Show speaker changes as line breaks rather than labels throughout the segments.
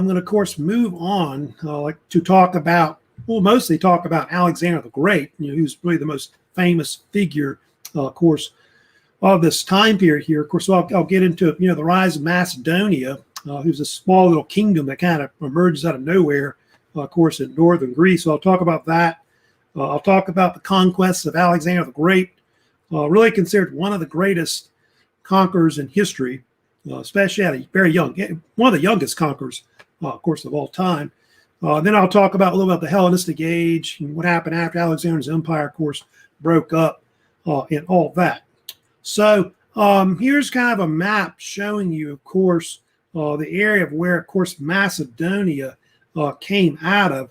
I'm going to, of course, move on to talk about, well, mostly talk about Alexander the Great, who's really the most famous figure, of course, of this time period here. Of course, I'll get into, the rise of Macedonia, who's a small little kingdom that kind of emerges out of nowhere, of course, in northern Greece. So I'll talk about that. I'll talk about the conquests of Alexander the Great, really considered one of the greatest conquerors in history, especially at a very young, one of the youngest conquerors, of course, of all time. Then I'll talk about a little about the Hellenistic Age and what happened after Alexander's empire, of course, broke up and all that. So here's kind of a map showing you, of course, the area of where, of course, Macedonia came out of.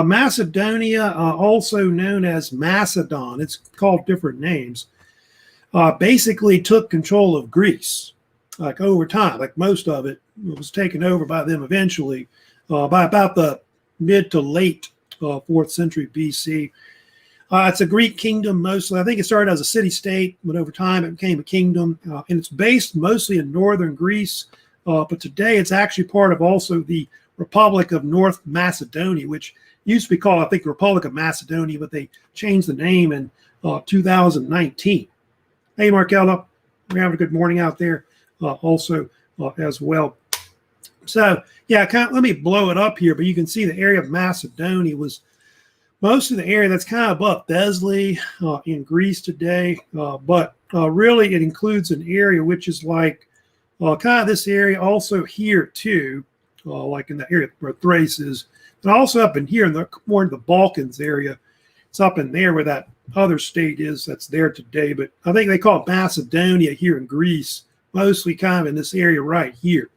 Macedonia, also known as Macedon, it's called different names, basically took control of Greece, like over time, like most of it was taken over by them eventually by about the mid to late 4th century BC. It's a Greek kingdom mostly. I think it started as a city-state, but over time it became a kingdom, and it's based mostly in northern Greece, but today it's actually part of also the Republic of North Macedonia, which used to be called, I think, the Republic of Macedonia, but they changed the name in 2019. Hey, Markella, we're having a good morning out there also as well. So, yeah, let me blow it up here, but you can see the area of Macedonia was most of the area that's kind of above Thessaly in Greece today, but really it includes an area which is like kind of this area also here too, like in the area where Thrace is, and also up in here, more in the Balkans area. It's up in there where that other state is that's there today, but I think they call it Macedonia here in Greece, mostly kind of in this area right here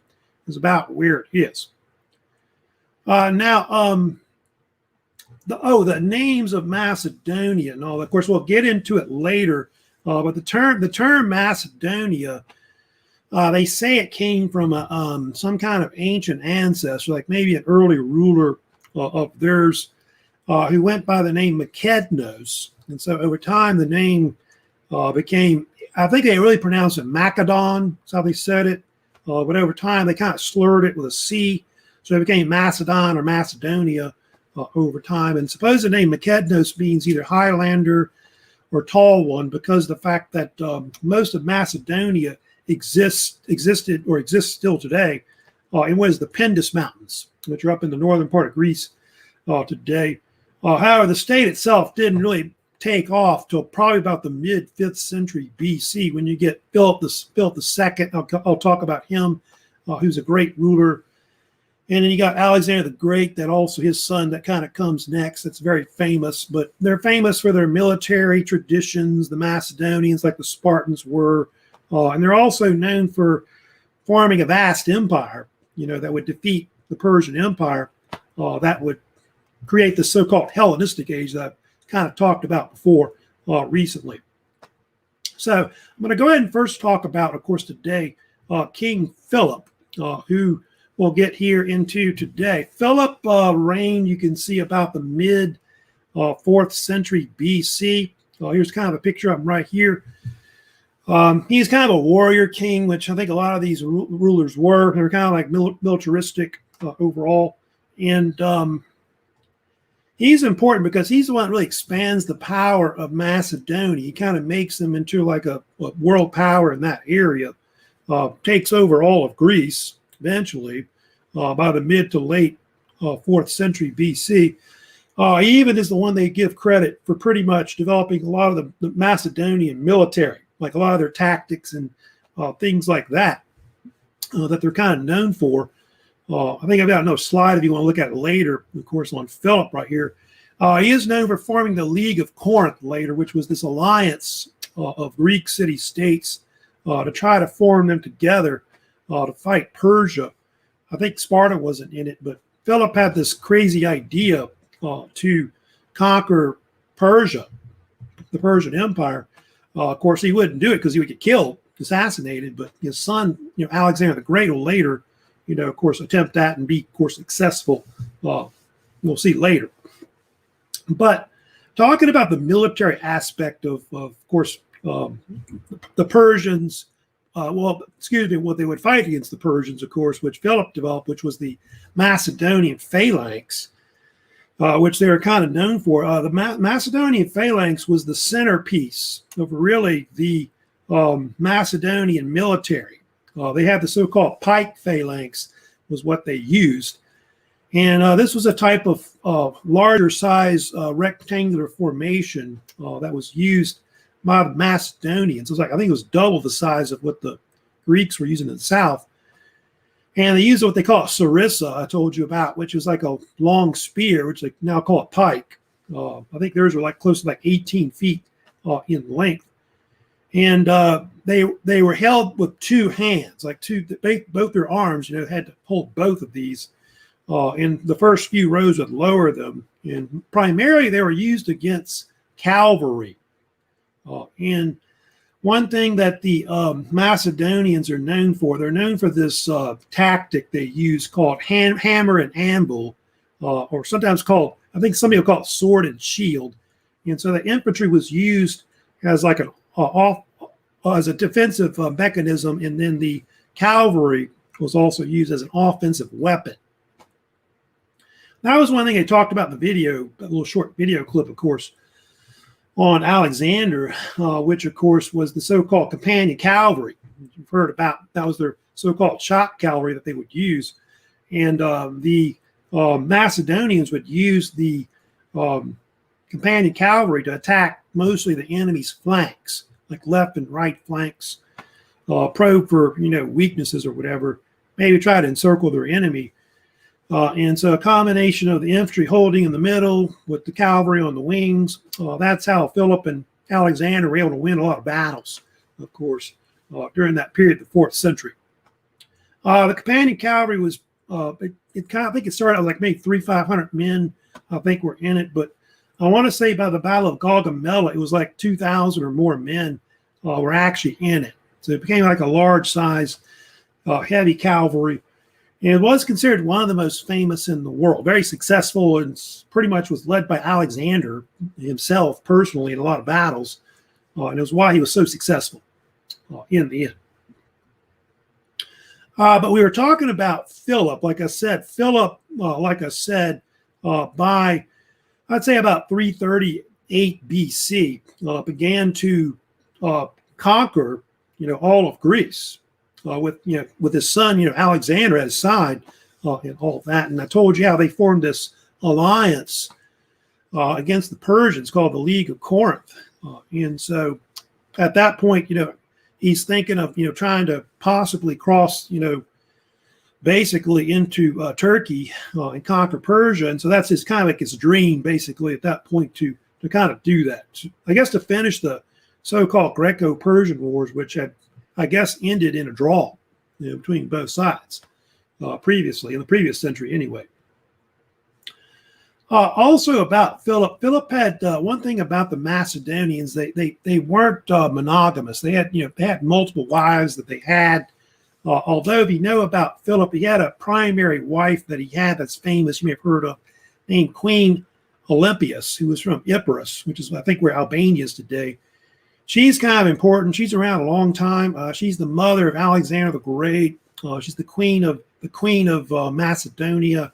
is about where it is. The names of Macedonia and all. Of course, we'll get into it later. But the term Macedonia, they say it came from some kind of ancient ancestor, like maybe an early ruler of theirs, who went by the name Macednos. And so over time, the name became, I think they really pronounced it Macedon. That's how they said it. But over time, they kind of slurred it with a C. So it became Macedon or Macedonia over time. And suppose the name Macednos means either Highlander or Tall One, because of the fact that most of Macedonia existed or exists still today in what is the Pindus Mountains, which are up in the northern part of Greece today. However, the state itself didn't really take off till probably about the mid 5th century BC, when you get Philip II. I'll talk about him, who's a great ruler. And then you got Alexander the Great, that also his son that kind of comes next. That's very famous, but they're famous for their military traditions, the Macedonians, like the Spartans were. And they're also known for forming a vast empire, that would defeat the Persian Empire, that would create the so-called Hellenistic Age that I've kind of talked about before recently. So I'm going to go ahead and first talk about, of course, today, King Philip, who we'll get here into today. Philip reigned, you can see, about the mid 4th century BC. Here's kind of a picture of him right here. He's kind of a warrior king, which I think a lot of these rulers were. They were kind of like militaristic overall. And he's important because he's the one that really expands the power of Macedonia. He kind of makes them into like a world power in that area. Takes over all of Greece eventually by the mid to late 4th century BC. He even is the one they give credit for pretty much developing a lot of the Macedonian military, like a lot of their tactics and things like that, that they're kind of known for. I think I've got another slide if you want to look at it later, of course, on Philip right here. He is known for forming the League of Corinth later, which was this alliance of Greek city-states to try to form them together to fight Persia. I think Sparta wasn't in it, but Philip had this crazy idea to conquer Persia, the Persian Empire. Of course, he wouldn't do it because he would get killed, assassinated, but his son, Alexander the Great, will later, of course, attempt that and be, of course, successful. We'll see later. But talking about the military aspect of course, the Persians what they would fight against the Persians, of course, which Philip developed, which was the Macedonian Phalanx, which they were kind of known for. The Macedonian Phalanx was the centerpiece of really the Macedonian military. They had the so-called pike phalanx was what they used. And this was a type of larger size rectangular formation that was used by the Macedonians. It was like, I think it was double the size of what the Greeks were using in the south. And they used what they call a sarissa, I told you about, which is like a long spear, which they now call a pike. I think theirs were like close to like 18 feet in length. And they were held with two hands, like both their arms, had to hold both of these. And the first few rows would lower them. And primarily they were used against cavalry. And one thing that the Macedonians are known for, they're known for this tactic they use called hammer and anvil, or sometimes called, I think some people call it sword and shield. And so the infantry was used as like as a defensive mechanism, and then the cavalry was also used as an offensive weapon. That was one thing they talked about in the video, a little short video clip, of course, on Alexander, which, of course, was the so-called companion cavalry. You've heard about, that was their so-called shock cavalry that they would use. And the Macedonians would use the companion cavalry to attack mostly the enemy's flanks, like left and right flanks, probe for, weaknesses or whatever, maybe try to encircle their enemy. And so a combination of the infantry holding in the middle with the cavalry on the wings, that's how Philip and Alexander were able to win a lot of battles, of course, during that period, the 4th century. The companion cavalry was, I think it started out like maybe 300-500 men, I think, were in it. But I want to say by the Battle of Gaugamela, it was like 2,000 or more men were actually in it. So it became like a large size, heavy cavalry. And it was considered one of the most famous in the world, very successful, and pretty much was led by Alexander himself personally in a lot of battles. And it was why he was so successful in the end. But we were talking about Philip. Like I said, Philip, by, I'd say about 338 BC, began to conquer, all of Greece. With his son, Alexander at his side, and all of that. And I told you how they formed this alliance against the Persians called the League of Corinth. And so at that point, he's thinking of, trying to possibly cross, basically into Turkey and conquer Persia. And so that's his kind of like his dream, basically, at that point to kind of do that. I guess to finish the so-called Greco-Persian Wars, which had, I guess, ended in a draw between both sides previously, in the previous century anyway. Also about Philip. Philip had one thing about the Macedonians. They weren't monogamous. They had multiple wives that they had. Although if you know about Philip, he had a primary wife that he had that's famous, you may have heard of, named Queen Olympias, who was from Epirus, which is, I think, where Albania is today. She's kind of important. She's around a long time. She's the mother of Alexander the Great. She's the queen of Macedonia.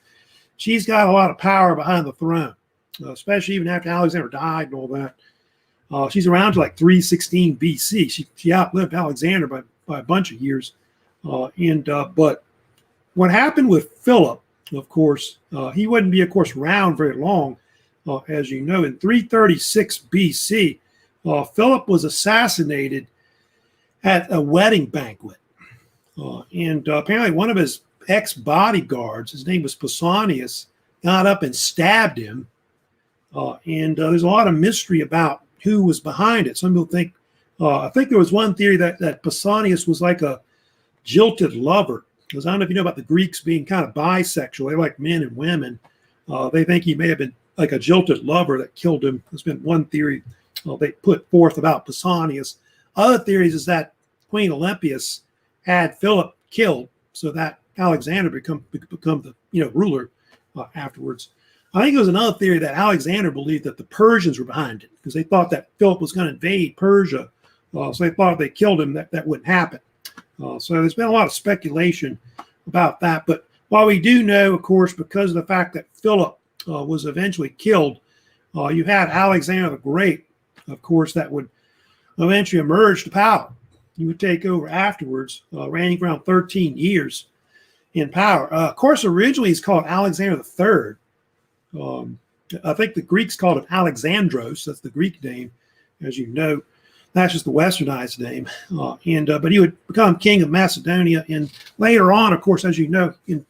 She's got a lot of power behind the throne, especially even after Alexander died and all that. She's around to like 316 BC. She outlived Alexander by a bunch of years. But what happened with Philip, of course, he wouldn't be, of course, around very long, as you know. In 336 BC, Philip was assassinated at a wedding banquet. And apparently one of his ex-bodyguards, his name was Pausanias, got up and stabbed him. And there's a lot of mystery about who was behind it. Some people think, I think there was one theory that Pausanias was like a jilted lover. Because I don't know if you know about the Greeks being kind of bisexual. They like men and women. They think he may have been like a jilted lover that killed him. There's been one theory they put forth about Pausanias. Other theories is that Queen Olympias had Philip killed so that Alexander become the ruler afterwards. I think it was another theory that Alexander believed that the Persians were behind it because they thought that Philip was going to invade Persia. So they thought if they killed him that wouldn't happen. So there's been a lot of speculation about that. But while we do know, of course, because of the fact that Philip was eventually killed, you had Alexander the Great, of course, that would eventually emerge to power. He would take over afterwards, reigning around 13 years in power. Of course, originally he's called Alexander the III. I think the Greeks called him Alexandros. That's the Greek name, as you know. That's just the westernized name. But he would become king of Macedonia. And later on, of course, as you know, in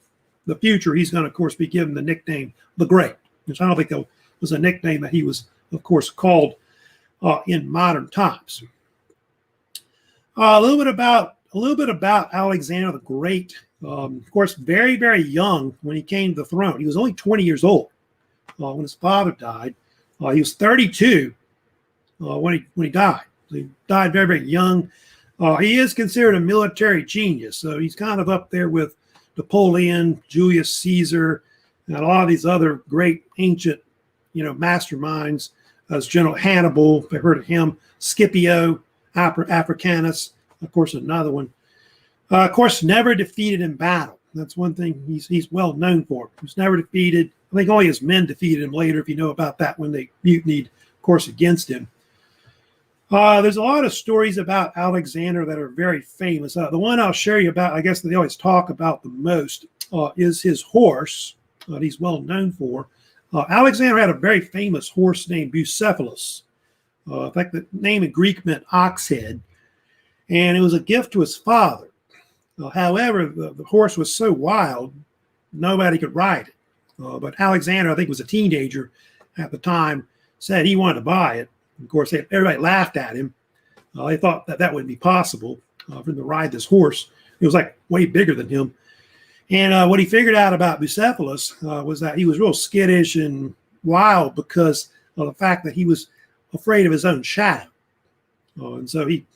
the future, he's going to, of course, be given the nickname the Great, which I don't think that was a nickname that he was, of course, called in modern times. A little bit about Alexander the Great. Of course, very, very young when he came to the throne. He was only 20 years old when his father died. He was 32 when he died. So he died very, very young. He is considered a military genius, so he's kind of up there with Napoleon, Julius Caesar, and a lot of these other great ancient, masterminds, as General Hannibal, if you've heard of him, Scipio, Africanus, of course, another one. Of course, never defeated in battle. That's one thing he's well known for. He was never defeated. I think only his men defeated him later, if you know about that, when they mutinied, of course, against him. There's a lot of stories about Alexander that are very famous. The one I'll share you about, I guess that they always talk about the most, is his horse that he's well known for. Alexander had a very famous horse named Bucephalus. In fact, the name in Greek meant ox head, and it was a gift to his father. However, the horse was so wild, nobody could ride it. But Alexander, I think, was a teenager at the time, said he wanted to buy it. Of course, everybody laughed at him. They thought that wouldn't be possible for him to ride this horse. It was like way bigger than him. And what he figured out about Bucephalus was that he was real skittish and wild because of the fact that he was afraid of his own shadow. And so he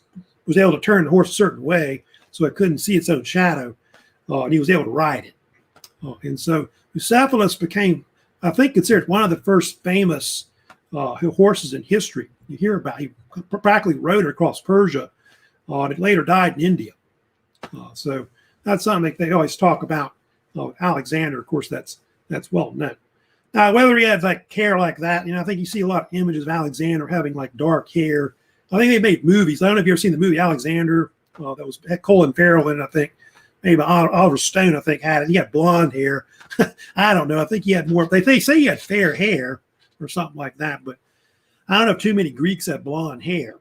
was able to turn the horse a certain way so it couldn't see its own shadow, and he was able to ride it. And so Bucephalus became, I think, considered one of the first famous horses in history. You hear about, he practically rode across Persia, and it later died in India. So that's something they always talk about. Alexander, of course, that's well known. Now, whether he had like hair like that, I think you see a lot of images of Alexander having like dark hair. I think they made movies. I don't know if you've ever seen the movie Alexander. That was had Colin Farrell in it, I think. Maybe Oliver Stone, I think, had it. He had blonde hair. I don't know. I think he had more. They say he had fair hair or something like that, but I don't know if too many Greeks have blonde hair.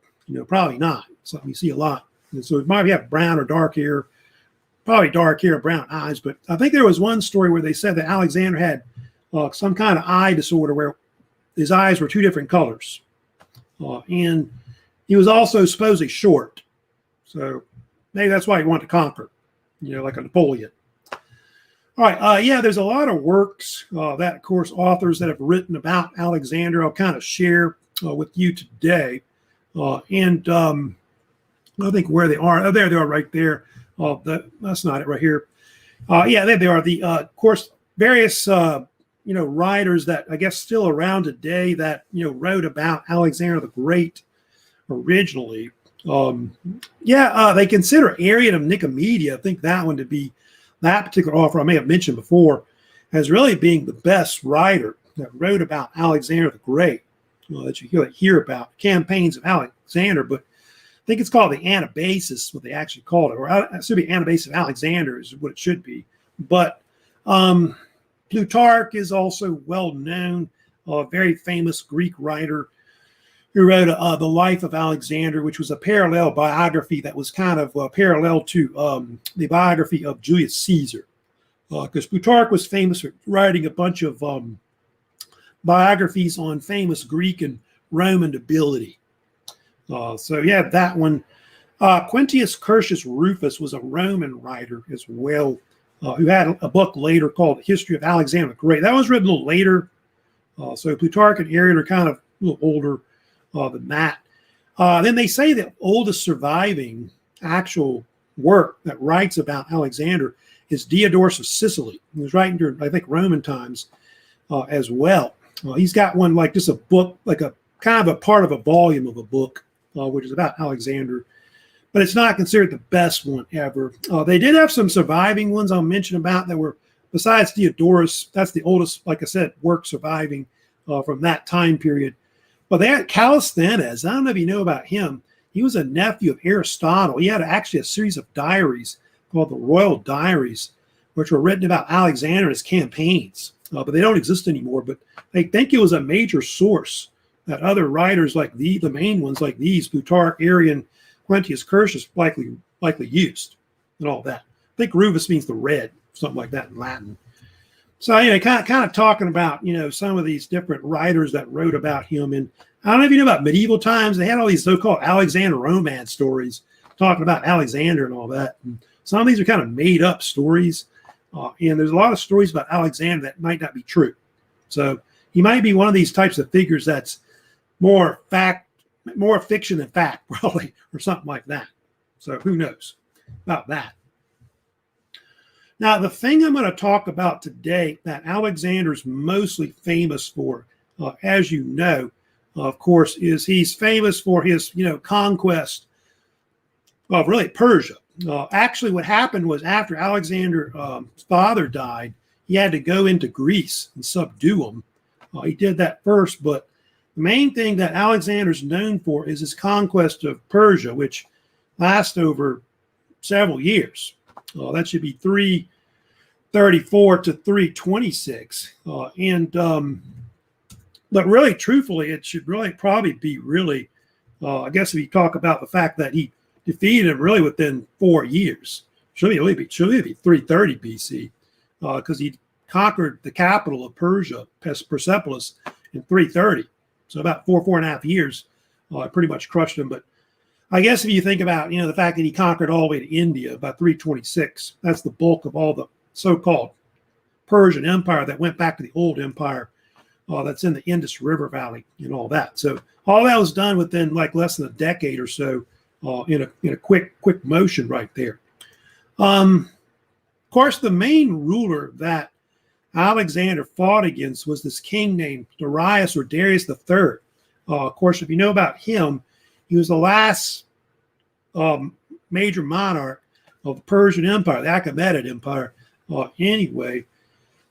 Probably not. Something you see a lot. And so it might have brown or dark hair. Probably dark hair, brown eyes. But I think there was one story where they said that Alexander had some kind of eye disorder where his eyes were two different colors. And he was also supposedly short. So maybe that's why he wanted to conquer, like a Napoleon. All right. There's a lot of works that, of course, authors that have written about Alexander I'll kind of share with you today. And I think where they are. Oh, there they are right there. That's not it right here. There they are. Of course, various, writers that I guess still around today that, wrote about Alexander the Great originally. They consider Arian of Nicomedia, I think that one to be, that particular author I may have mentioned before, as really being the best writer that wrote about Alexander the Great that you hear about, campaigns of Alexander, but I think it's called the Anabasis, what they actually called it, or it should be Anabasis of Alexander is what it should be. But Plutarch is also well known, a very famous Greek writer who wrote The Life of Alexander, which was a parallel biography that was kind of parallel to the biography of Julius Caesar. Because Plutarch was famous for writing a bunch of biographies on famous Greek and Roman nobility. That one. Quintius Curtius Rufus was a Roman writer as well, who had a book later called The History of Alexander the Great. That was written a little later. So Plutarch and Arian are kind of a little older than that. Then they say the oldest surviving actual work that writes about Alexander is Diodorus of Sicily. He was writing during, I think, Roman times as well. He's got one like just a book, like a kind of a part of a volume of a book, which is about Alexander. but it's not considered the best one ever. They did have some surviving ones I'll mention about that were, besides Diodorus, that's the oldest, like I said, work surviving from that time period. But they had Callisthenes. I don't know if you know about him. He was a nephew of Aristotle. He had actually a series of diaries called the Royal Diaries, which were written about Alexander and his campaigns. But they don't exist anymore. But they think it was a major source that other writers like the main ones like these, Plutarch, Arrian, Quintius Curtius, likely used and all that. I think Rufus means the red, something like that in Latin. So anyway, kind of talking about, some of these different writers that wrote about him. And I don't know if you know about medieval times, they had all these so-called Alexander romance stories talking about Alexander and all that. And some of these are kind of made up stories. And there's a lot of stories about Alexander that might not be true. So he might be one of these types of figures that's more fiction than fact, probably, or something like that. So who knows about that. Now, the thing I'm going to talk about today that Alexander's mostly famous for, as you know, of course, is he's famous for his, conquest of really Persia. Actually, what happened was after Alexander's father died, he had to go into Greece and subdue them. He did that first, but the main thing that Alexander's known for is his conquest of Persia, which lasts over several years. That should be 334 to 326. But really, truthfully, it should really probably be I guess if you talk about the fact that he defeated him really within 4 years. Should really be 330 BC because he conquered the capital of Persia, Persepolis, in 330. So about 4.5 years, pretty much crushed him. But I guess if you think about, the fact that he conquered all the way to India by 326, that's the bulk of all the so-called Persian Empire that went back to the old empire that's in the Indus River Valley and all that. So all that was done within like less than a decade or so in a quick motion right there. Of course, the main ruler that Alexander fought against was this king named Darius or Darius III. Of course, if you know about him, he was the last major monarch of the Persian Empire, the Achaemenid Empire, anyway.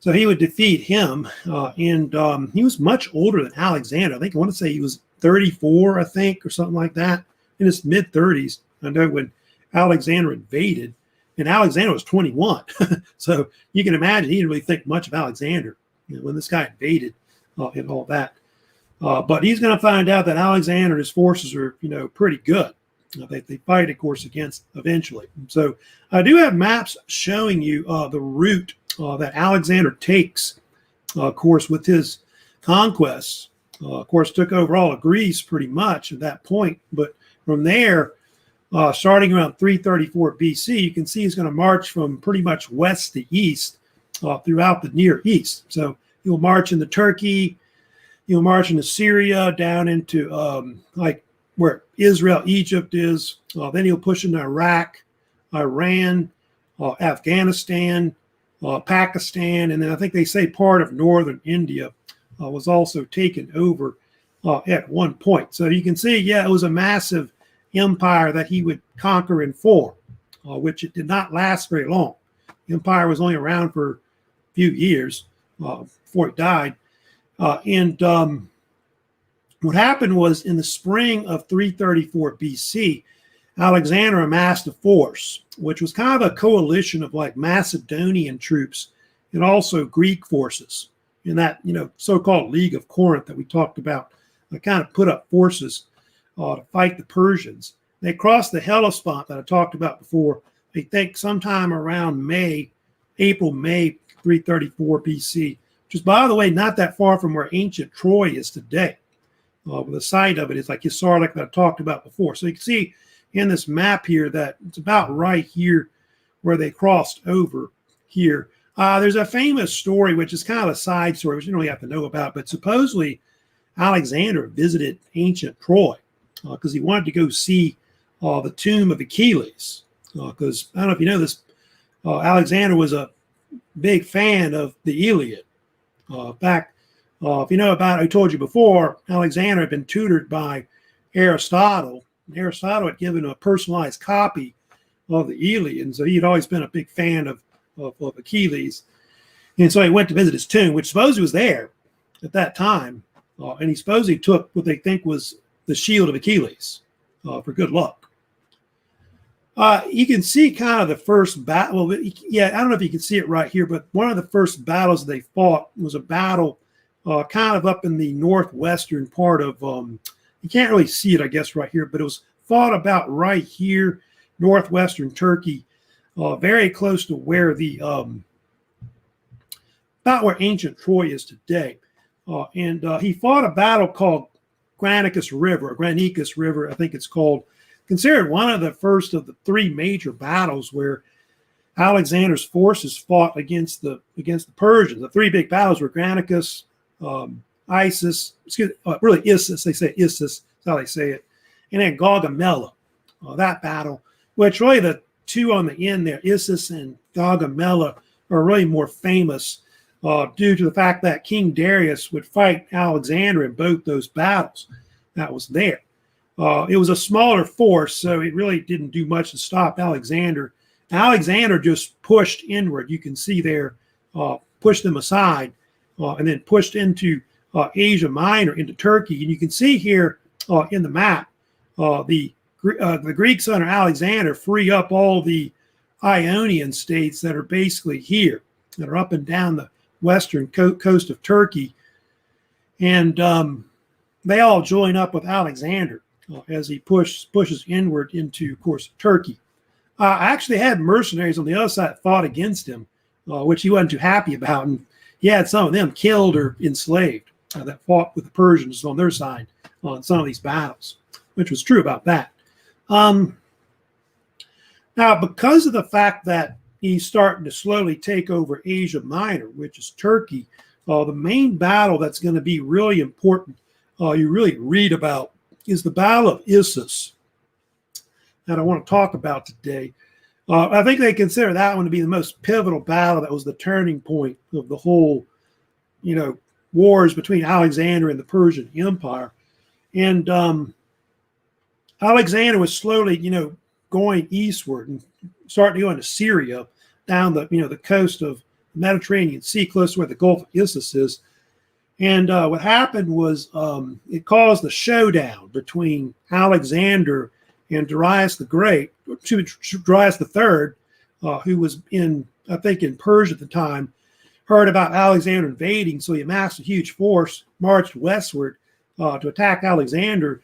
So he would defeat him, and he was much older than Alexander. I want to say he was 34, or something like that, in his mid-30s. I know when Alexander invaded, and Alexander was 21. So you can imagine he didn't really think much of Alexander when this guy invaded and all that. But he's going to find out that Alexander and his forces are, pretty good. They fight, of course, against eventually. So I do have maps showing you the route that Alexander takes, of course, with his conquests. Of course, took over all of Greece pretty much at that point. But from there, starting around 334 BC, you can see he's going to march from pretty much west to east throughout the Near East. So he'll march into Turkey, he'll march into Syria, down into like where Israel, Egypt is. Then he'll push into Iraq, Iran, Afghanistan, Pakistan, and then I think they say part of northern India was also taken over at one point. So you can see, it was a massive empire that he would conquer and form, which it did not last very long. The empire was only around for a few years before it died. And what happened was in the spring of 334 BC, Alexander amassed a force, which was kind of a coalition of like Macedonian troops and also Greek forces in that, so-called League of Corinth that we talked about. They kind of put up forces to fight the Persians. They crossed the Hellespont that I talked about before. They think sometime around April, May 334 BC, which is, by the way, not that far from where ancient Troy is today. The site of it is like Hisarlik that I talked about before. So you can see in this map here that it's about right here where they crossed over here. There's a famous story, which is kind of a side story, which you don't really have to know about, but supposedly Alexander visited ancient Troy because he wanted to go see the tomb of Achilles. Because I don't know if you know this, Alexander was a big fan of the Iliad. In fact, if you know about it, I told you before, Alexander had been tutored by Aristotle Aristotle had given him a personalized copy of the Iliad, and so he had always been a big fan of Achilles. And so he went to visit his tomb, which supposedly was there at that time, and he supposedly took what they think was the shield of Achilles for good luck. You can see kind of the first battle. Well, yeah, I don't know if you can see it right here, but one of the first battles they fought was a battle kind of up in the northwestern part of, you can't really see it, I guess, right here, but it was fought about right here, northwestern Turkey, very close to where the, about where ancient Troy is today. And he fought a battle called Granicus River, I think it's called, considered one of the first of the three major battles where Alexander's forces fought against the Persians. The three big battles were Granicus, Issus, they say Issus, that's how they say it, and then Gaugamela. That battle, which really the two on the end there, Issus and Gaugamela, are really more famous due to the fact that King Darius would fight Alexander in both those battles. That was there. It was a smaller force, so it really didn't do much to stop Alexander. Alexander just pushed inward. You can see there, pushed them aside, and then pushed into Asia Minor, into Turkey. And you can see here in the map, the Greeks under Alexander free up all the Ionian states that are basically here, that are up and down the western coast of Turkey. And they all join up with Alexander as he pushes inward into, of course, Turkey. I actually had mercenaries on the other side that fought against him, which he wasn't too happy about. And he had some of them killed or enslaved that fought with the Persians on their side on some of these battles, which was true about that. Now, because of the fact that he's starting to slowly take over Asia Minor, which is Turkey, the main battle that's going to be really important, you really read about, is the Battle of Issus that I want to talk about today. I think they consider that one to be the most pivotal battle. That was the turning point of the whole, wars between Alexander and the Persian Empire. And Alexander was slowly, going eastward and starting to go into Syria, down the, the coast of the Mediterranean Sea, close to where the Gulf of Issus is. And what happened was it caused a showdown between Alexander and Darius the Great, Darius III, who was in Persia at the time, heard about Alexander invading, so he amassed a huge force, marched westward to attack Alexander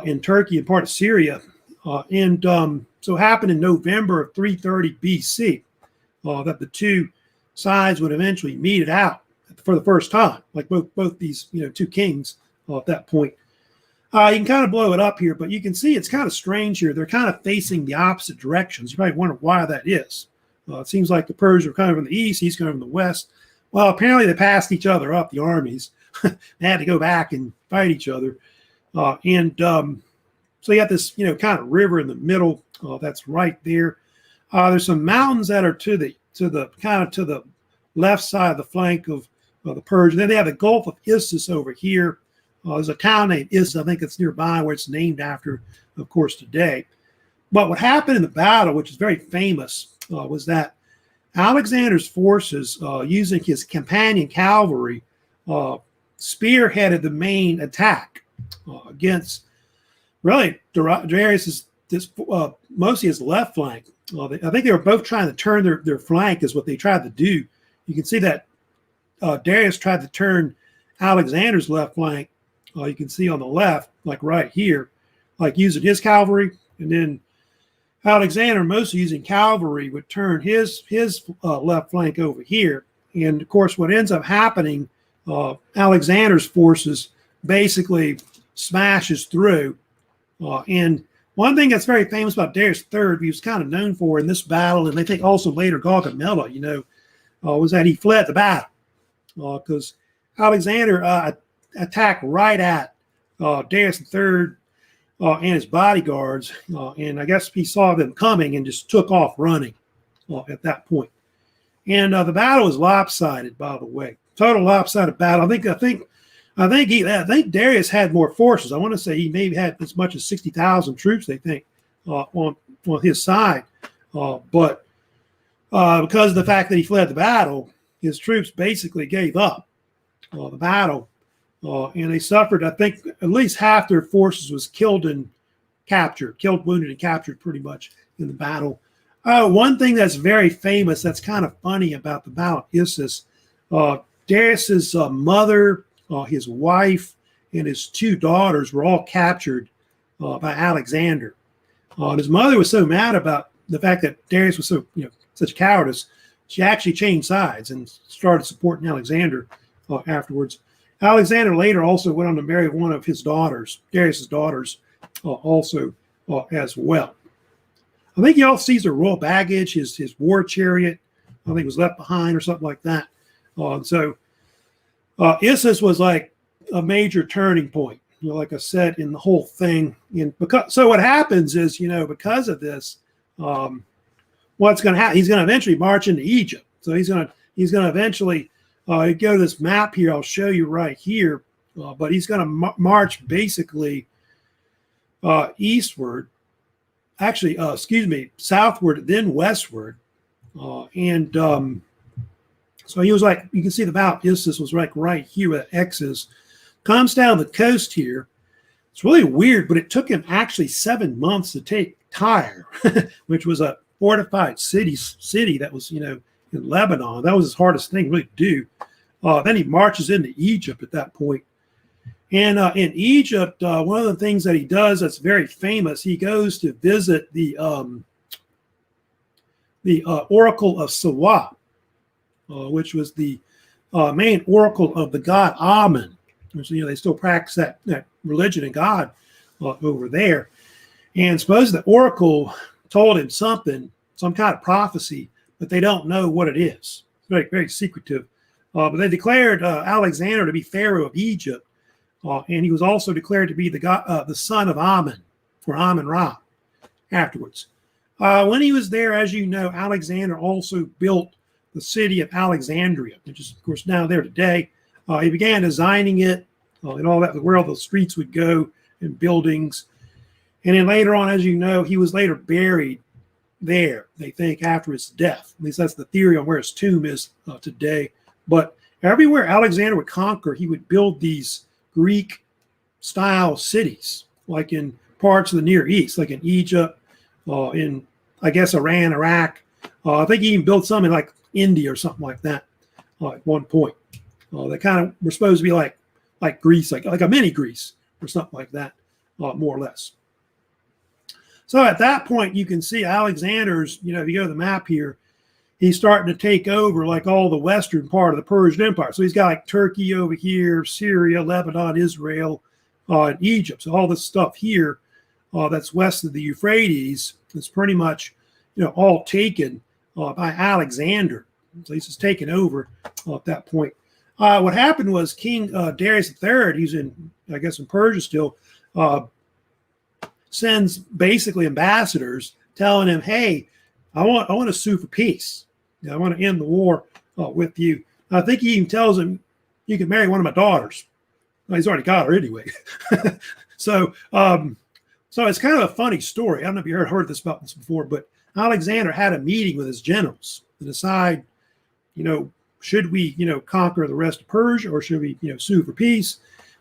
in Turkey and part of Syria. So it happened in November of 330 BC that the two sides would eventually meet it out for the first time, like both these two kings at that point. You can kind of blow it up here, but you can see it's kind of strange here. They're kind of facing the opposite directions. You might wonder why that is. It seems like the Persians are coming from the east, he's coming from the west. Well, apparently they passed each other up, the armies. They had to go back and fight each other. So you got this, kind of river in the middle that's right there. There's some mountains that are to the left side of the flank of the Persian. Then they have the Gulf of Issus over here. There's a town named Issus, I think it's nearby, where it's named after, of course, today. But what happened in the battle, which is very famous, was that Alexander's forces, using his companion cavalry, spearheaded the main attack against really Darius's mostly his left flank. I think they were both trying to turn their flank, is what they tried to do. You can see that Darius tried to turn Alexander's left flank. You can see on the left, like right here, like using his cavalry, and then Alexander, mostly using cavalry, would turn his left flank over here. And of course, what ends up happening, Alexander's forces basically smashes through. And one thing that's very famous about Darius III, he was kind of known for in this battle, and they think also later Gaugamela, was that he fled the battle because Alexander attacked right at Darius III and his bodyguards, and I guess he saw them coming and just took off running at that point. And the battle was lopsided, by the way, total lopsided battle. I think I think Darius had more forces. I want to say he maybe had as much as 60,000 troops. They think on his side, but because of the fact that he fled the battle, his troops basically gave up the battle, and they suffered. I think at least half their forces was killed, wounded, and captured pretty much in the battle. One thing that's very famous, that's kind of funny about the battle of Issus, Darius's mother, his wife, and his 2 daughters were all captured by Alexander. And his mother was so mad about the fact that Darius was such cowardice, she actually changed sides and started supporting Alexander afterwards. Alexander later also went on to marry one of his daughters, Darius's daughters, also as well. I think he also sees their royal baggage, his war chariot, I think was left behind or something like that. So Issus was like a major turning point, like I said, in the whole thing. So what happens is, because of this, what's going to happen? He's going to eventually march into Egypt. So he's going to eventually go to this map here. I'll show you right here. But he's going to march basically eastward. Actually, southward, then westward. So he was like, you can see the battle of Issus was like right here where the X is. Comes down the coast here. It's really weird, but it took him actually 7 months to take Tyre, which was a fortified city that was, in Lebanon. That was his hardest thing really to do. Then he marches into Egypt at that point. And in Egypt, one of the things that he does that's very famous, he goes to visit the Oracle of Siwa, which was the main oracle of the god Amun. Which, they still practice that religion and god over there. And suppose the oracle told him something, some kind of prophecy, but they don't know what it is. It's very, very secretive. But they declared Alexander to be Pharaoh of Egypt. And he was also declared to be the son of Amun, or Amun-Ra, afterwards. When he was there, as you know, Alexander also built the city of Alexandria, which is, of course, now there today. He began designing it and all that, where all the streets would go and buildings. And then later on, as you know, he was later buried there, they think, after his death. At least that's the theory on where his tomb is today. But everywhere Alexander would conquer, he would build these Greek-style cities, like in parts of the Near East, like in Egypt, in, I guess, Iran, Iraq. I think he even built some in, like, India or something like that at one point. They kind of were supposed to be like Greece, like a mini Greece or something like that, more or less. So at that point, you can see Alexander's, if you go to the map here, he's starting to take over like all the western part of the Persian Empire. So he's got like Turkey over here, Syria, Lebanon, Israel, and Egypt. So all this stuff here that's west of the Euphrates is pretty much, all taken by Alexander. So he's just taken over at that point. What happened was King Darius III, he's in Persia still, sends basically ambassadors telling him, hey, I want to sue for peace. I want to end the war with you. I think he even tells him, you can marry one of my daughters. Well, he's already got her anyway. So it's kind of a funny story. I don't know if you heard about this before, but Alexander had a meeting with his generals to decide, should we, conquer the rest of Persia, or should we, sue for peace?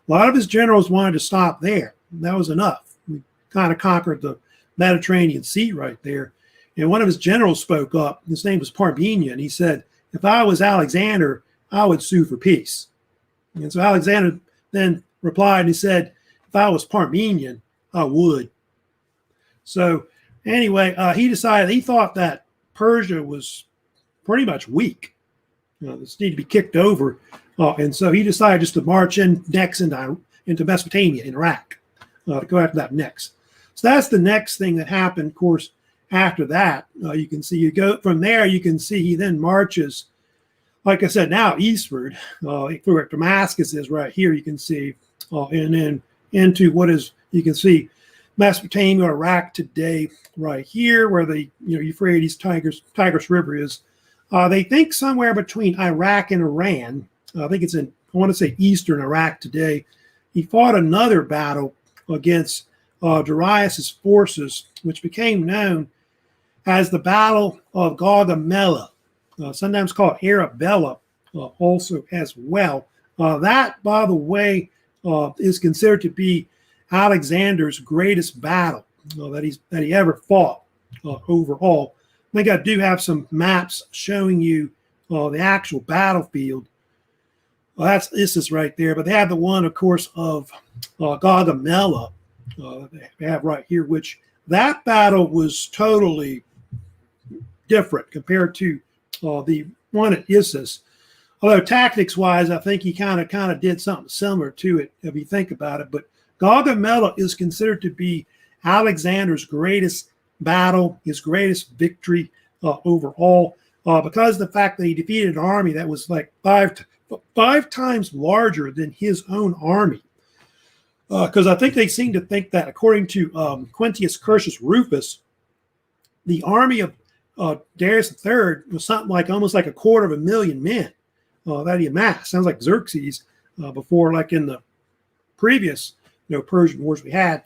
A lot of his generals wanted to stop there. That was enough. We kind of conquered the Mediterranean Sea right there. And one of his generals spoke up. His name was Parmenion. He said, if I was Alexander, I would sue for peace. And so Alexander then replied and he said, if I was Parmenion, I would. So anyway, he thought that Persia was pretty much weak. This needed to be kicked over. And so he decided just to march in next into Mesopotamia in Iraq, to go after that next. So that's the next thing that happened. Of course, after that, you can see, you go from there, you can see he then marches, like I said, now eastward, where Damascus is right here, you can see, and then into what is, you can see Mesopotamia, Iraq today, right here, where the Euphrates Tigris River is. They think somewhere between Iraq and Iran. I think it's in I want to say eastern Iraq today. He fought another battle against Darius's forces, which became known as the Battle of Gaugamela, sometimes called Arabella also as well. That, by the way, is considered to be Alexander's greatest battle that he ever fought overall. I think I do have some maps showing you the actual battlefield. Well, this is right there, but they have the one, of course, of Gaugamela. They have right here, which that battle was totally different compared to the one at Issus. Although tactics-wise, I think he kind of did something similar to it if you think about it. But Gaugamela is considered to be Alexander's greatest battle, his greatest victory overall, because of the fact that he defeated an army that was like five times larger than his own army. Because I think they seem to think that, according to Quintus Curtius Rufus, the army of Darius III was something like almost like 250,000 men that he amassed. Sounds like Xerxes before, like in the previous Persian wars we had,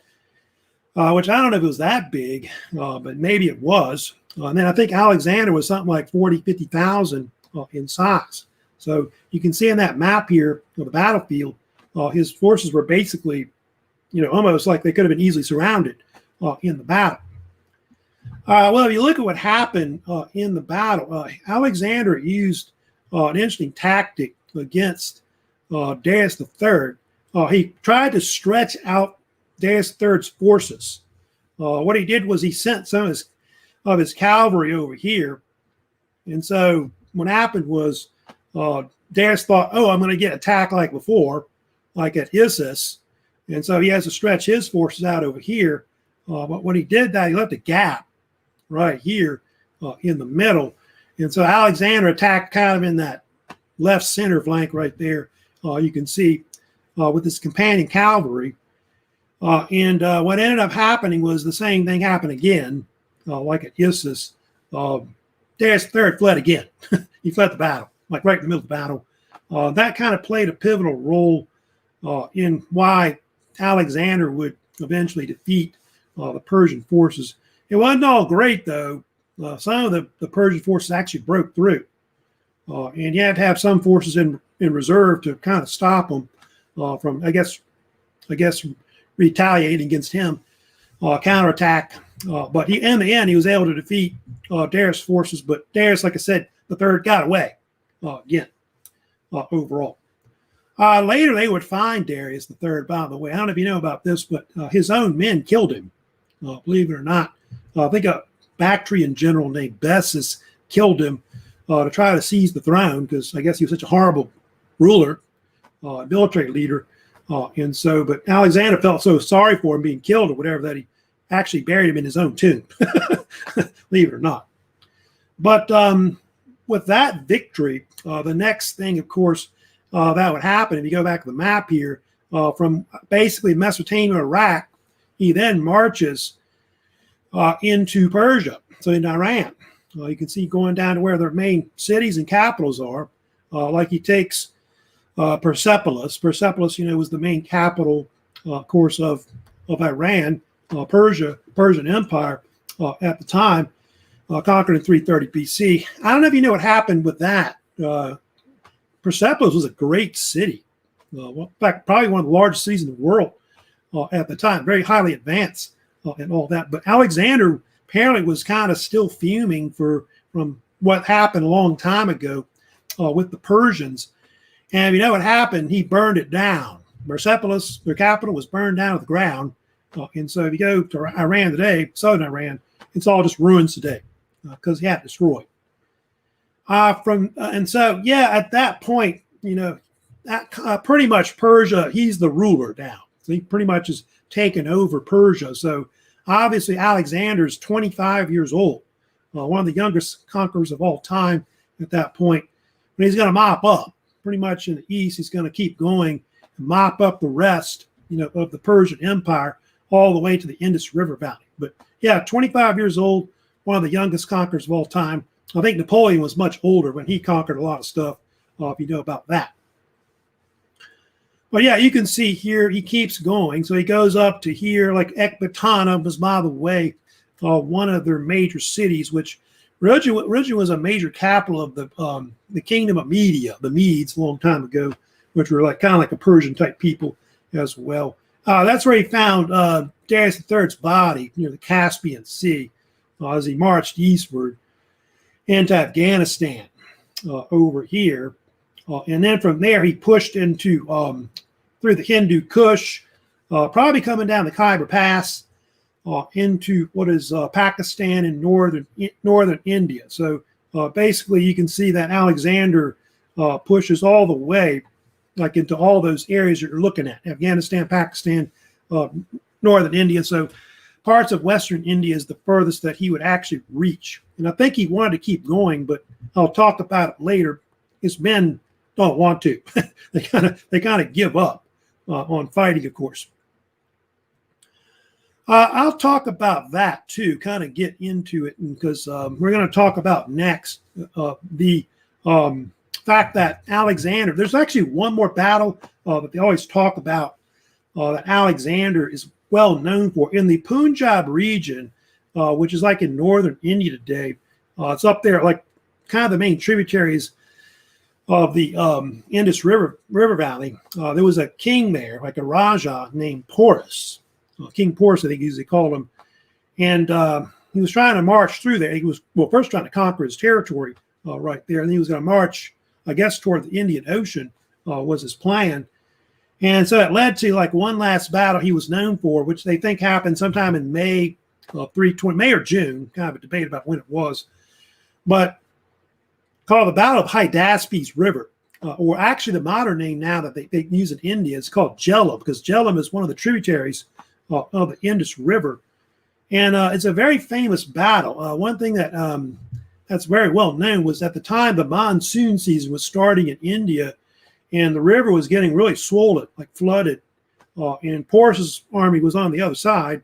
which I don't know if it was that big, but maybe it was. And then I think Alexander was something like 50,000 in size. So you can see in that map here of the battlefield, his forces were basically, almost like they could have been easily surrounded in the battle. Well, if you look at what happened in the battle, Alexander used an interesting tactic against Darius III. He tried to stretch out Darius III's forces. What he did was he sent some of his cavalry over here. And so what happened was Darius thought, I'm going to get attacked like before, like at Issus. And so he has to stretch his forces out over here. But when he did that, he left a gap right here in the middle. And so Alexander attacked kind of in that left center flank right there. You can see with his companion cavalry. And what ended up happening was the same thing happened again, like at Issus. Darius III fled again. He fled the battle, like right in the middle of the battle. That kind of played a pivotal role in why Alexander would eventually defeat the Persian forces. It wasn't all great, though. Some of the Persian forces actually broke through. And you had to have some forces in reserve to kind of stop them from, I guess, retaliating against him, counterattack. But in the end, he was able to defeat Darius' forces. But Darius, like I said, the third got away again overall. Later, they would find Darius III, by the way. I don't know if you know about this, but his own men killed him, believe it or not. I think a Bactrian general named Bessus killed him to try to seize the throne because I guess he was such a horrible ruler, military leader. But Alexander felt so sorry for him being killed or whatever that he actually buried him in his own tomb, believe it or not. But with that victory, the next thing, of course, that would happen, if you go back to the map here, from basically Mesopotamia, Iraq, he then marches into Persia, so in Iran. You can see going down to where their main cities and capitals are. Like he takes Persepolis. Persepolis, was the main capital, of course, of Iran, Persian Empire at the time, conquered in 330 BC. I don't know if you know what happened with that. Persepolis was a great city. In fact, probably one of the largest cities in the world at the time, very highly advanced and all that. But Alexander apparently was kind of still fuming from what happened a long time ago with the Persians. And you know what happened? He burned it down. Persepolis, their capital, was burned down to the ground. And so if you go to Iran today, southern Iran, it's all just ruins today because he had it destroyed. At that point, pretty much Persia, he's the ruler now. So he pretty much has taken over Persia. So obviously Alexander's 25 years old, one of the youngest conquerors of all time at that point. But he's going to mop up pretty much in the east. He's going to keep going and mop up the rest, of the Persian Empire all the way to the Indus River Valley. But yeah, 25 years old, one of the youngest conquerors of all time. I think Napoleon was much older when he conquered a lot of stuff, if you know about that. But yeah, you can see here he keeps going. So he goes up to here, like Ecbatana was, by the way, one of their major cities, which originally was a major capital of the kingdom of Media, the Medes, a long time ago, which were like kind of like a Persian type people as well. That's where he found Darius III's body near the Caspian Sea as he marched eastward into Afghanistan over here. And then from there, he pushed into through the Hindu Kush, probably coming down the Khyber Pass into what is Pakistan and northern India. So basically, you can see that Alexander pushes all the way, like into all those areas that you're looking at: Afghanistan, Pakistan, northern India. So parts of Western India is the furthest that he would actually reach. And I think he wanted to keep going, but I'll talk about it later. His men don't want to. they kind of give up on fighting, of course. I'll talk about that too, kind of get into it, because we're going to talk about next the fact that Alexander, there's actually one more battle that they always talk about that Alexander is well known for in the Punjab region, which is like in northern India today. It's up there, like kind of the main tributaries of the Indus River Valley. There was a king there, like a Raja named Porus, King Porus, I think they called him. And he was trying to march through there. He was, well, first trying to conquer his territory right there. And he was going to march, I guess, toward the Indian Ocean was his plan. And so it led to like one last battle he was known for, which they think happened sometime in May of 320, May or June, kind of a debate about when it was. But called the Battle of Hydaspes River, or actually the modern name now that they use in India is called Jhelum, because Jhelum is one of the tributaries of the Indus River. And it's a very famous battle. One thing that that's very well known was at the time the monsoon season was starting in India, and the river was getting really swollen, like flooded. And Porus's army was on the other side.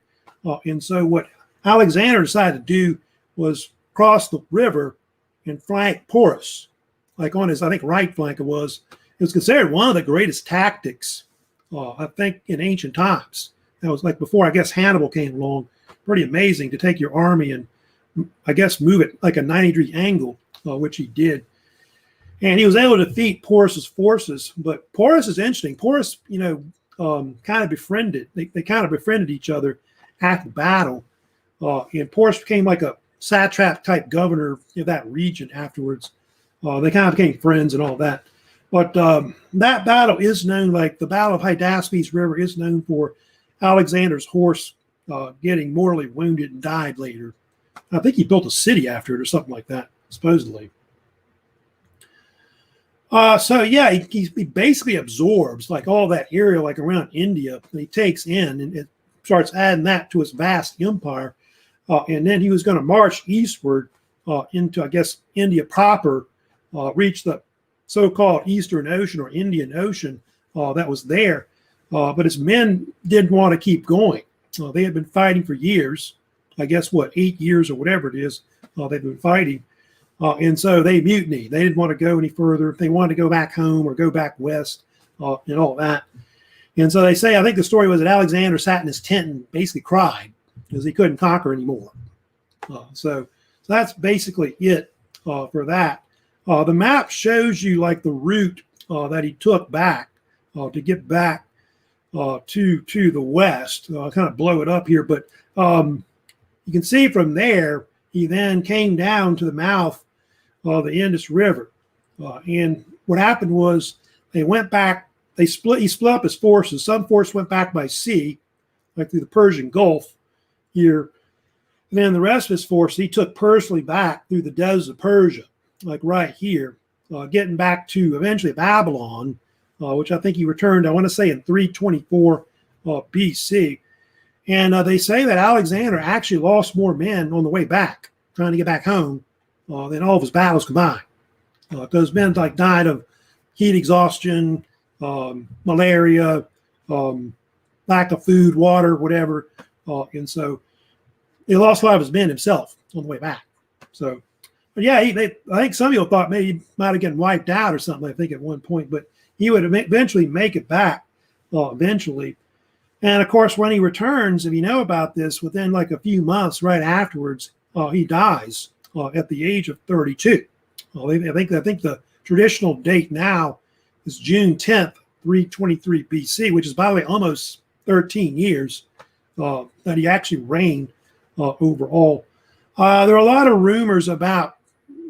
And so what Alexander decided to do was cross the river and flank Porus, like on his, I think, right flank it was. It was considered one of the greatest tactics, I think, in ancient times. That was like before, I guess, Hannibal came along. Pretty amazing to take your army and, I guess, move it like a 90-degree angle, which he did. And he was able to defeat Porus's forces. But Porus is interesting. Porus, kind of befriended. They kind of befriended each other after the battle. And Porus became like a satrap type governor of that region afterwards. They kind of became friends and all that. But that battle is known, like the Battle of Hydaspes River is known for Alexander's horse getting mortally wounded and died later. I think he built a city after it or something like that, supposedly. So yeah, he basically absorbs like all that area like around India. He takes in and it starts adding that to his vast empire. And then he was going to march eastward into, I guess, India proper, reach the so-called Eastern Ocean or Indian Ocean that was there. But his men didn't want to keep going. They had been fighting for years, I guess, 8 years or whatever it is they've been fighting. And so they mutinied. They didn't want to go any further. They wanted to go back home or go back west and all that. And so they say, I think the story was that Alexander sat in his tent and basically cried because he couldn't conquer anymore. So that's basically it for that. The map shows you like the route that he took back to get back to the west. I'll kind of blow it up here, but you can see from there, he then came down to the mouth of the Indus River. And what happened was they went back, he split up his forces. Some force went back by sea, like through the Persian Gulf here. And then the rest of his force, he took personally back through the deserts of Persia, like right here, getting back to eventually Babylon, which I think he returned, I want to say, in 324 BC. And they say that Alexander actually lost more men on the way back, trying to get back home, than all of his battles combined. Those men like died of heat exhaustion, malaria, lack of food, water, whatever. And so he lost a lot of his men himself on the way back. So, but yeah, I think some people thought maybe he might have gotten wiped out or something, I think, at one point. But he would eventually make it back. eventually. And of course, when he returns, if you know about this, within like a few months right afterwards, he dies at the age of 32. I think the traditional date now is June 10th, 323 BC, which is, by the way, almost 13 years that he actually reigned overall. There are a lot of rumors about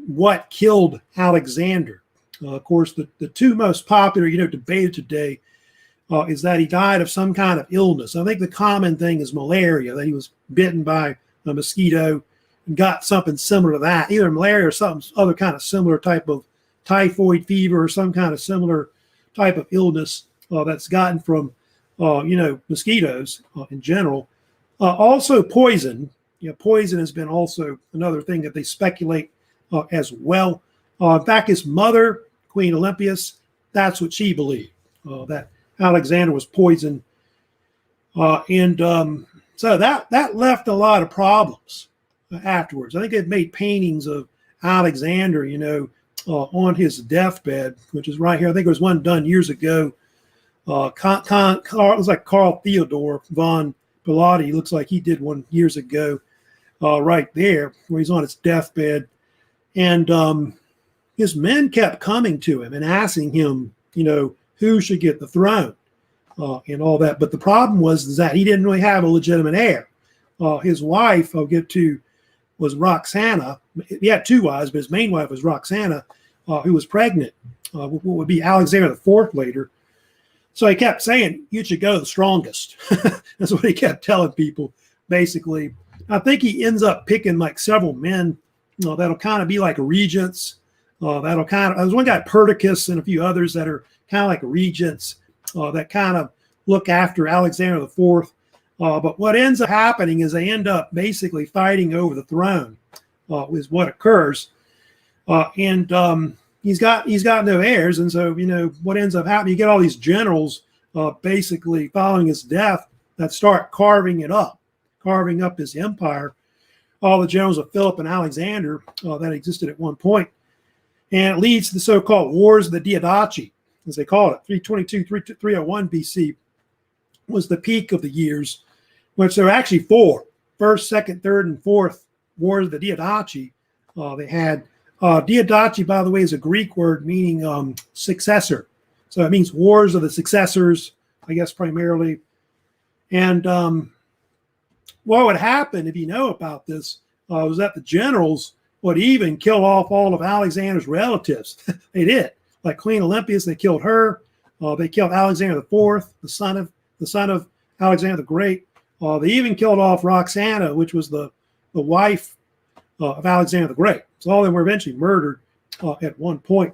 what killed Alexander. Of course, the two most popular, debated today is that he died of some kind of illness. I think the common thing is malaria, that he was bitten by a mosquito and got something similar to that, either malaria or some other kind of similar type of typhoid fever or some kind of similar type of illness that's gotten from, mosquitoes in general. Also poison. Poison has been also another thing that they speculate as well. In fact, his mother, Queen Olympias, that's what she believed, that Alexander was poisoned. So that left a lot of problems afterwards. I think they've made paintings of Alexander, on his deathbed, which is right here. I think there was one done years ago. It was like Carl Theodor von Pilati. Looks like he did one years ago, right there, where he's on his deathbed. And his men kept coming to him and asking him, who should get the throne and all that. But the problem was that he didn't really have a legitimate heir. His wife, I'll get to, was Roxana. He had two wives, but his main wife was Roxana, who was pregnant, what would be Alexander IV later. So he kept saying, you should go the strongest. That's what he kept telling people, basically. I think he ends up picking like several men that'll kind of be like regents. There's one guy, Perdiccas, and a few others that are kind of like regents that kind of look after Alexander IV. But what ends up happening is they end up basically fighting over the throne, is what occurs. And he's got no heirs. And so, what ends up happening, you get all these generals basically following his death that start carving up his empire. All the generals of Philip and Alexander that existed at one point. And it leads to the so-called Wars of the Diadochi, as they call it. 322, 301 BC was the peak of the years, which there were actually four. First, second, third, and fourth Wars of the Diadochi. They had Diadochi, by the way, is a Greek word meaning successor. So it means Wars of the Successors, I guess, primarily. And what would happen, if you know about this, was that the generals would even kill off all of Alexander's relatives. They did. Like Queen Olympias, they killed her. They killed Alexander IV, the son of Alexander the Great. They even killed off Roxana, which was the wife of Alexander the Great. So all of them were eventually murdered at one point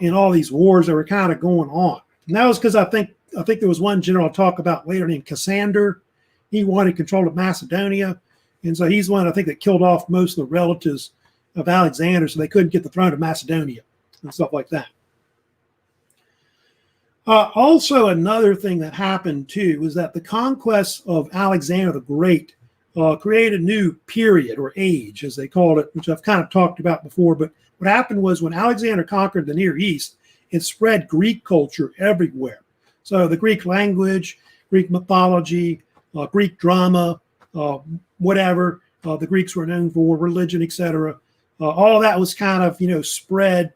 in all these wars that were kind of going on. And that was because I think there was one general I'll talk about later named Cassander. He wanted control of Macedonia. And so he's the one, I think, that killed off most of the relatives of Alexander, so they couldn't get the throne of Macedonia and stuff like that. Also, another thing that happened, too, was that the conquests of Alexander the Great created a new period or age, as they called it, which I've kind of talked about before. But what happened was when Alexander conquered the Near East, it spread Greek culture everywhere. So the Greek language, Greek mythology, Greek drama, whatever the Greeks were known for, religion, etc. All that was kind of, spread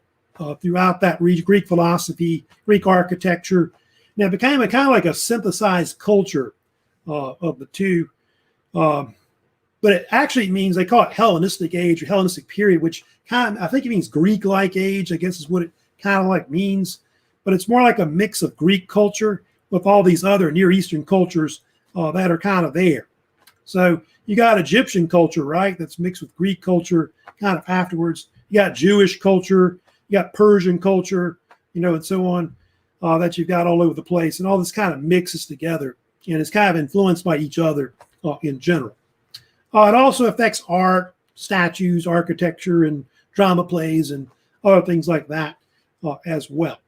throughout that region. Greek philosophy, Greek architecture. Now it became a kind of like a synthesized culture of the two. But it actually means, they call it Hellenistic Age or Hellenistic period, which kind of, I think it means Greek-like age, I guess is what it kind of like means. But it's more like a mix of Greek culture with all these other Near Eastern cultures that are kind of there. So you got Egyptian culture, right? That's mixed with Greek culture kind of afterwards. You got Jewish culture, you got Persian culture, and so on, that you've got all over the place. And all this kind of mixes together and is kind of influenced by each other in general. It also affects art, statues, architecture, and drama plays and other things like that as well.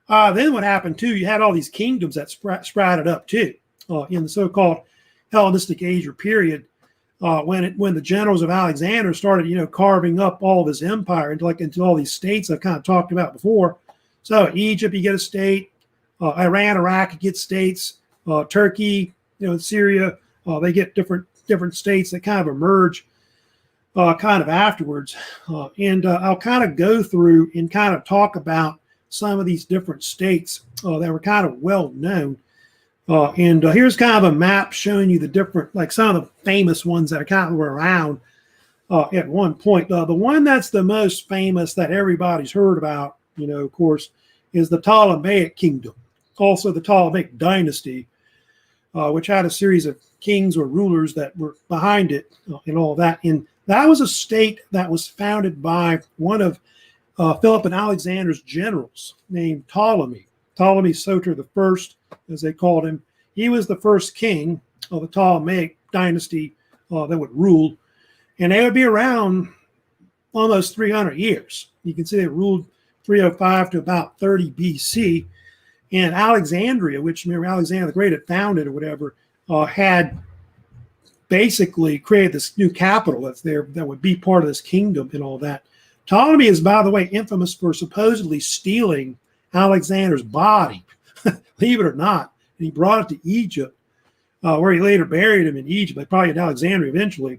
Then what happened, too, you had all these kingdoms that sprouted up, too, in the so-called Hellenistic Age or period, when the generals of Alexander started, carving up all of his empire into all these states I've kind of talked about before. So Egypt, you get a state. Iran, Iraq gets states. Turkey, Syria, they get different states that kind of emerge kind of afterwards. And I'll kind of go through and kind of talk about some of these different states that were kind of well known. And here's kind of a map showing you the different, like some of the famous ones that kind of were around at one point. The one that's the most famous that everybody's heard about, of course, is the Ptolemaic kingdom, also the Ptolemaic Dynasty, which had a series of kings or rulers that were behind it and all that. And that was a state that was founded by one of Philip and Alexander's generals named Ptolemy. Ptolemy Soter I, as they called him. He was the first king of the Ptolemaic dynasty that would rule. And they would be around almost 300 years. You can see they ruled 305 to about 30 BC. And Alexandria, which remember Alexander the Great had founded or whatever, had basically created this new capital that's there that would be part of this kingdom and all that. Ptolemy is, by the way, infamous for supposedly stealing Alexander's body, believe it or not. And he brought it to Egypt, where he later buried him in Egypt. They probably in Alexandria eventually.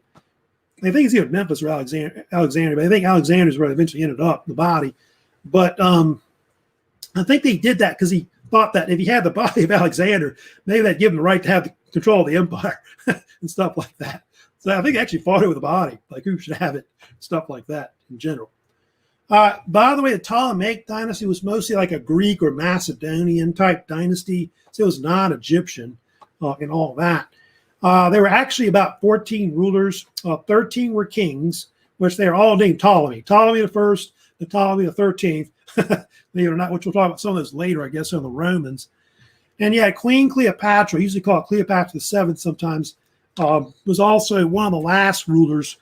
They think it's either Memphis or Alexandria, but I think Alexandria is where it eventually ended up, the body. But I think they did that because he thought that if he had the body of Alexander, maybe that'd give him the right to have the control of the empire and stuff like that. So I think they actually fought over the body, like who should have it, stuff like that in general. By the way, the Ptolemaic dynasty was mostly like a Greek or Macedonian type dynasty. So it was not-Egyptian and all that. There were actually about 14 rulers. 13 were kings, which they are all named Ptolemy. Ptolemy the first, the Ptolemy the 13th, believe it or not, which we'll talk about some of those later, I guess, on the Romans. And you had Queen Cleopatra, usually called Cleopatra VII sometimes, was also one of the last rulers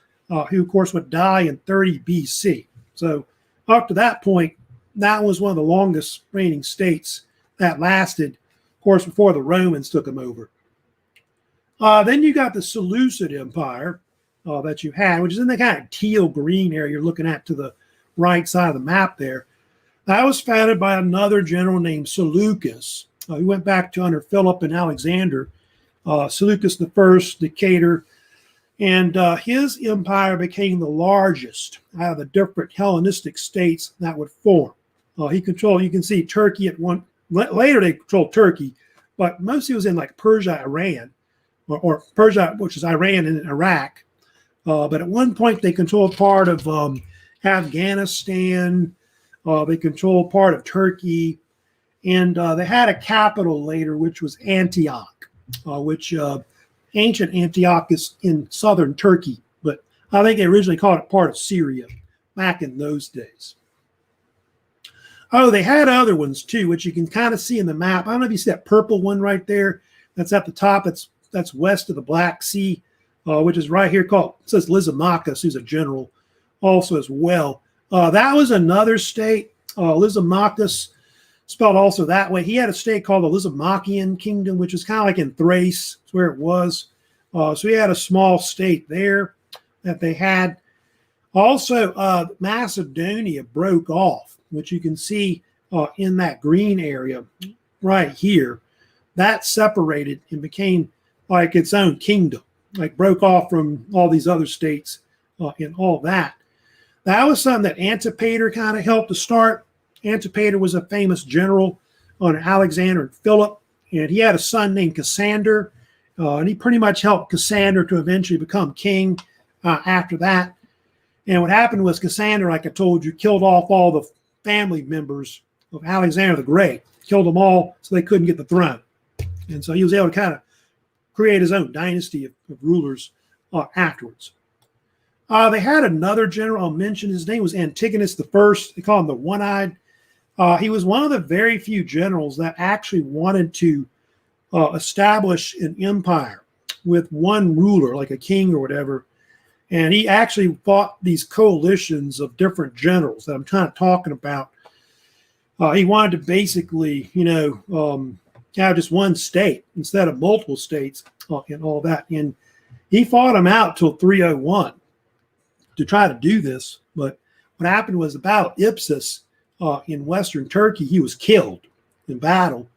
who, of course, would die in 30 BC. So up to that point, that was one of the longest reigning states that lasted, of course, before the Romans took them over. Then you got the Seleucid Empire that you had, which is in the kind of teal green area you're looking at to the right side of the map there. That was founded by another general named Seleucus. He went back to under Philip and Alexander. Seleucus I, Decatur, and his empire became the largest out of the different Hellenistic states that would form. He controlled, you can see Turkey at one, later they controlled Turkey, but mostly it was in like Persia, Iran, or Persia, which is Iran and Iraq. But at one point they controlled part of Afghanistan, they controlled part of Turkey, and they had a capital later, which was Antioch, which ancient Antioch is in southern Turkey, but I think they originally called it part of Syria back in those days. Oh, they had other ones too, which you can kind of see in the map. I don't know if you see that purple one right there. That's at the top. That's west of the Black Sea, which is right here called, it says Lysimachus, who's a general also as well. That was another state, Lysimachus, spelled also that way. He had a state called the Lysimachian Kingdom, which is kind of like in Thrace. It's where it was. So he had a small state there that they had. Also, Macedonia broke off, which you can see in that green area right here. That separated and became like its own kingdom, like broke off from all these other states and all that. That was something that Antipater kind of helped to start. Antipater was a famous general under Alexander and Philip, and he had a son named Cassander, and he pretty much helped Cassander to eventually become king after that. And what happened was Cassander, like I told you, killed off all the family members of Alexander the Great, killed them all so they couldn't get the throne. And so he was able to kind of create his own dynasty of rulers afterwards. They had another general I'll mention. His name was Antigonus I. They call him the One-Eyed. He was one of the very few generals that actually wanted to establish an empire with one ruler, like a king or whatever. And he actually fought these coalitions of different generals that I'm kind of talking about. He wanted to basically, have just one state instead of multiple states and all that. And he fought them out till 301 to try to do this. But what happened was the Battle of Ipsus in western Turkey, he was killed in battle.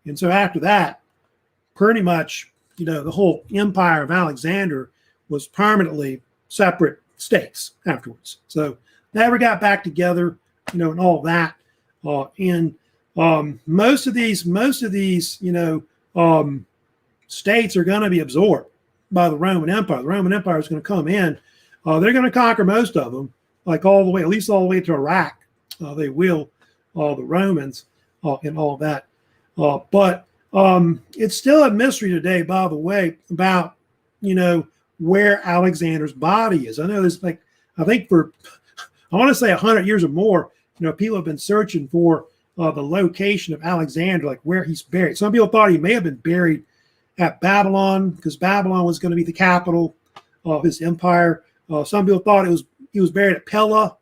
And so after that, pretty much, the whole empire of Alexander was permanently separate states afterwards. So never got back together, and all that. And most of these, states are going to be absorbed by the Roman Empire. The Roman Empire is going to come in. They're going to conquer most of them, like all the way, at least all the way to Iraq. They will, the Romans, and all that. But it's still a mystery today, by the way, about, where Alexander's body is. I know there's I think I want to say 100 years or more, people have been searching for the location of Alexander, like where he's buried. Some people thought he may have been buried at Babylon, because Babylon was going to be the capital of his empire. Some people thought he was buried at Pella,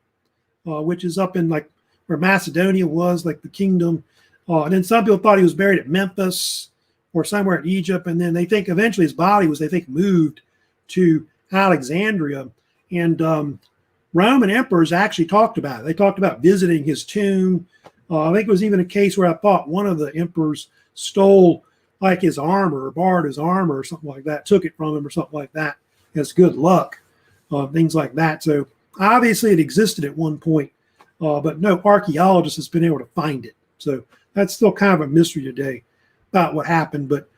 which is up in where Macedonia was, the kingdom. And then some people thought he was buried at Memphis or somewhere in Egypt. And then they think eventually his body was, moved to Alexandria. And Roman emperors actually talked about it. They talked about visiting his tomb. I think it was even a case where I thought one of the emperors stole his armor, or borrowed his armor or something like that, took it from him or something like that as good luck, things like that. So obviously it existed at one point, but no archaeologist has been able to find it. So that's still kind of a mystery today about what happened. But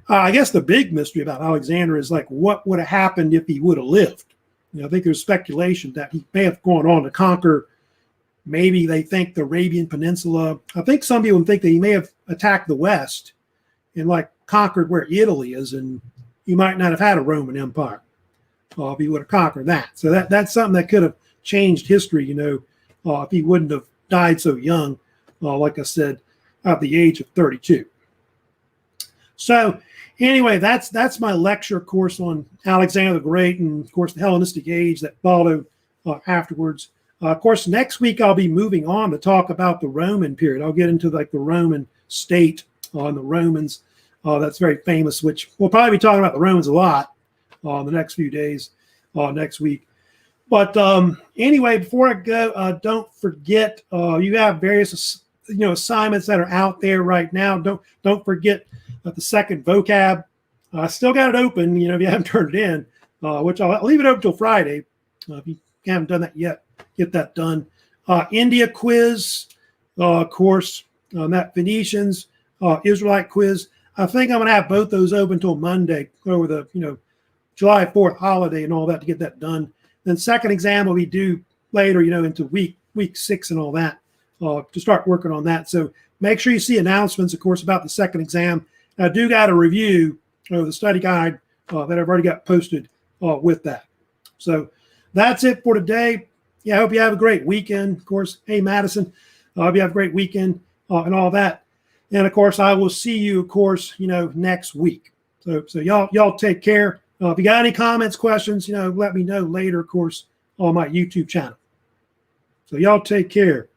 I guess the big mystery about Alexander is what would have happened if he would have lived. I think there's speculation that he may have gone on to conquer, maybe they think, the Arabian Peninsula. I think some people think that he may have attacked the West and conquered where Italy is, and he might not have had a Roman Empire if he would have conquered that. So that's something that could have changed history, if he wouldn't have died so young, like I said, at the age of 32. So anyway, that's my lecture course on Alexander the Great, and of course the Hellenistic Age that followed afterwards. Of course, next week I'll be moving on to talk about the Roman period. I'll get into the Roman state and the Romans. That's very famous, which we'll probably be talking about the Romans a lot the next few days, next week. But anyway, before I go, don't forget you have various assignments that are out there right now. Don't forget the second vocab. I still got it open. If you haven't turned it in, which I'll leave it open till Friday. If you haven't done that yet, get that done. India quiz, of course, that Phoenicians, Israelite quiz. I think I'm going to have both those open until Monday over the July 4th holiday and all that to get that done. Then second exam will be due later, into week 6 and all that, to start working on that. So make sure you see announcements, of course, about the second exam. I do got a review of the study guide that I've already got posted with that. So that's it for today. Yeah, I hope you have a great weekend. Of course, hey, Madison, I hope you have a great weekend and all that. And of course, I will see you, of course, next week. So y'all take care. If you got any comments, questions, let me know later, of course, on my YouTube channel. So y'all take care.